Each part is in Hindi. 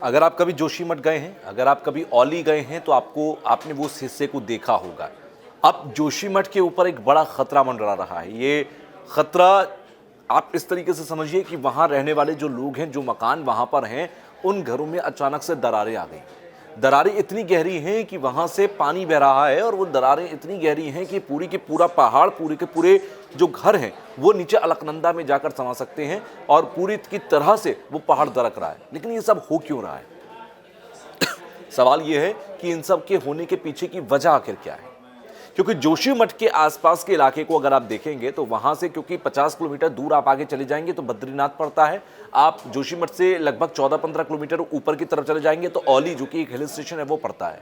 अगर आप कभी जोशीमठ गए हैं, अगर आप कभी औली गए हैं तो आपने वो उस हिस्से को देखा होगा। अब जोशीमठ के ऊपर एक बड़ा खतरा मंडरा रहा है। ये खतरा आप इस तरीके से समझिए कि वहाँ रहने वाले जो लोग हैं, जो मकान वहाँ पर हैं, उन घरों में अचानक से दरारें आ गई। दरारें इतनी गहरी हैं कि वहाँ से पानी बह रहा है और वो दरारें इतनी गहरी हैं कि पूरी की पूरा पहाड़, पूरे के पूरे जो घर हैं वो नीचे अलकनंदा में जाकर समा सकते हैं और पूरी की तरह से वो पहाड़ दरक रहा है। लेकिन ये सब हो क्यों रहा है? सवाल ये है कि इन सब के होने के पीछे की वजह आखिर क्या है? क्योंकि जोशीमठ के आसपास के इलाके को अगर आप देखेंगे तो वहां से, क्योंकि 50 किलोमीटर दूर आप आगे चले जाएंगे तो बद्रीनाथ पड़ता है। आप जोशीमठ से लगभग 14-15 किलोमीटर ऊपर की तरफ चले जाएंगे तो औली, जो कि एक हिल स्टेशन है, वो पड़ता है।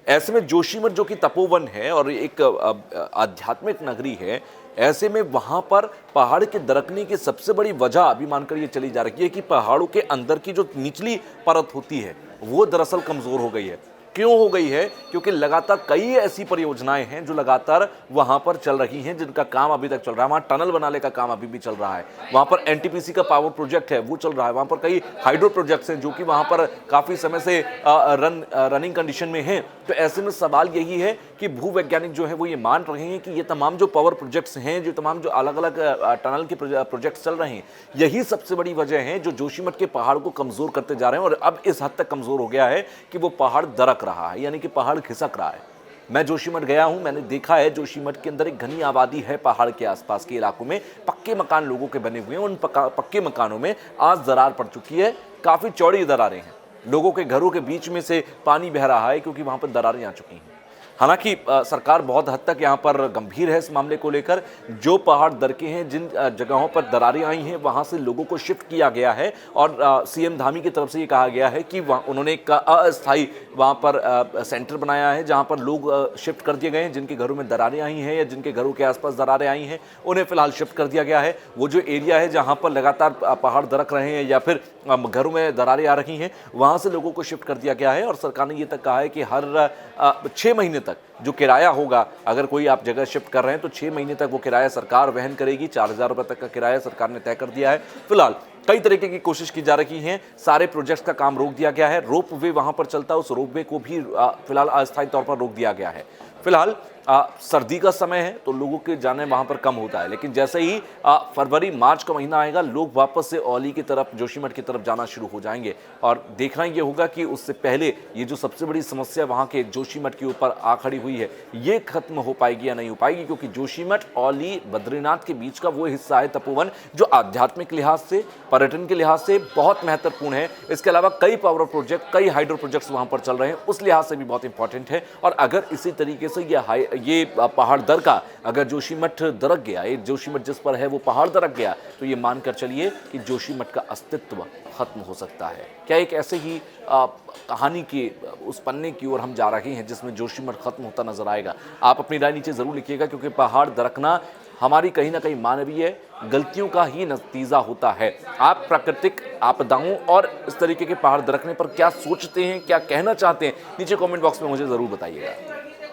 ऐसे में जोशीमठ, जो कि तपोवन है और एक आध्यात्मिक नगरी है, ऐसे में वहां पर पहाड़ के दरकने की सबसे बड़ी वजह अभी मानकर ये चली जा रही है कि पहाड़ों के अंदर की जो निचली परत होती है वो दरअसल कमजोर हो गई है। क्यों हो गई है? क्योंकि लगातार कई ऐसी परियोजनाएं हैं जो लगातार वहां पर चल रही हैं, जिनका काम अभी तक चल रहा है। वहां टनल बनाने का काम अभी भी चल रहा है, वहां पर एनटीपीसी का पावर प्रोजेक्ट है वो चल रहा है, वहां पर कई हाइड्रो प्रोजेक्ट्स हैं जो कि वहां पर काफी समय से रनिंग कंडीशन में हैं। तो ऐसे में सवाल यही है कि भूवैज्ञानिक जो है वो ये मान रहे हैं कि ये तमाम जो पावर प्रोजेक्ट्स हैं, जो तमाम जो अलग अलग टनल के प्रोजेक्ट्स चल रहे हैं, यही सबसे बड़ी वजह है जो जोशीमठ के पहाड़ को कमजोर करते जा रहे हैं। और अब इस हद तक कमजोर हो गया है कि वो पहाड़ दरक रहा है, यानी कि पहाड़ खिसक रहा है। मैं जोशीमठ गया हूं, मैंने देखा है जोशीमठ के अंदर एक घनी आबादी है। पहाड़ के आसपास के इलाकों में पक्के मकान लोगों के बने हुए हैं। उन पक्के मकानों में आज दरार पड़ चुकी है, काफी चौड़ी दरारें हैं। लोगों के घरों के बीच में से पानी बह रहा है क्योंकि वहां पर दरारें आ चुकी हैं। हालांकि सरकार बहुत हद तक यहाँ पर गंभीर है इस मामले को लेकर। जो पहाड़ दरके हैं, जिन जगहों पर दरारें आई हैं, वहाँ से लोगों को शिफ्ट किया गया है और सीएम धामी की तरफ से ये कहा गया है कि उन्होंने एक अस्थायी वहाँ पर सेंटर बनाया है जहाँ पर लोग शिफ्ट कर दिए गए हैं। जिनके घरों में दरारें आई हैं या जिनके घरों के आसपास दरारें आई हैं, उन्हें फिलहाल शिफ्ट कर दिया गया है। वो जो एरिया है जहाँ पर लगातार पहाड़ दरक रहे हैं या फिर घरों में दरारें आ रही हैं, वहाँ से लोगों को शिफ्ट कर दिया गया है। और सरकार ने ये तक कहा है कि हर 6 महीने तक जो किराया होगा, अगर कोई आप जगह शिफ्ट कर रहे हैं तो 6 महीने तक वो किराया सरकार वहन करेगी। 4,000 रुपये तक का किराया सरकार ने तय कर दिया है। फिलहाल कई तरीके की कोशिश की जा रही है, सारे प्रोजेक्ट्स का काम रोक दिया गया है। रोप वे वहां पर चलता है, उस रोप वे को भी फिलहाल अस्थायी तौर पर रोक दिया गया है। फिलहाल सर्दी का समय है तो लोगों के जाने वहां पर कम होता है, लेकिन जैसे ही फरवरी मार्च का महीना आएगा, लोग वापस से औली की तरफ, जोशीमठ की तरफ जाना शुरू हो जाएंगे। और देखना ये होगा कि उससे पहले ये जो सबसे बड़ी समस्या वहां के जोशीमठ के ऊपर आ खड़ी हुई है, ये खत्म हो पाएगी या नहीं हो पाएगी। क्योंकि जोशीमठ, औली, बद्रीनाथ के बीच का वो हिस्सा है तपोवन, जो आध्यात्मिक लिहाज से, पर्यटन के लिहाज से बहुत महत्वपूर्ण है। इसके अलावा कई पावर प्रोजेक्ट, कई हाइड्रो प्रोजेक्ट्स वहां पर चल रहे हैं, उस लिहाज से भी बहुत इंपॉर्टेंट है। और अगर इसी तरीके से ये पहाड़ दरका, अगर जोशीमठ दरक गया, ये जोशीमठ जिस पर है वो पहाड़ दरक गया, तो ये मानकर चलिए कि जोशीमठ का अस्तित्व खत्म हो सकता है। क्या एक ऐसे ही कहानी के उस पन्ने की ओर हम जा रहे हैं जिसमें जोशीमठ खत्म होता नजर आएगा? आप अपनी राय नीचे जरूर लिखिएगा, क्योंकि पहाड़ दरकना हमारी कहीं ना कहीं मानवीय गलतियों का ही नतीजा होता है। आप प्राकृतिक आपदाओं और इस तरीके के पहाड़ दरकने पर क्या सोचते हैं, क्या कहना चाहते हैं, नीचे कमेंट बॉक्स में मुझे जरूर बताइएगा।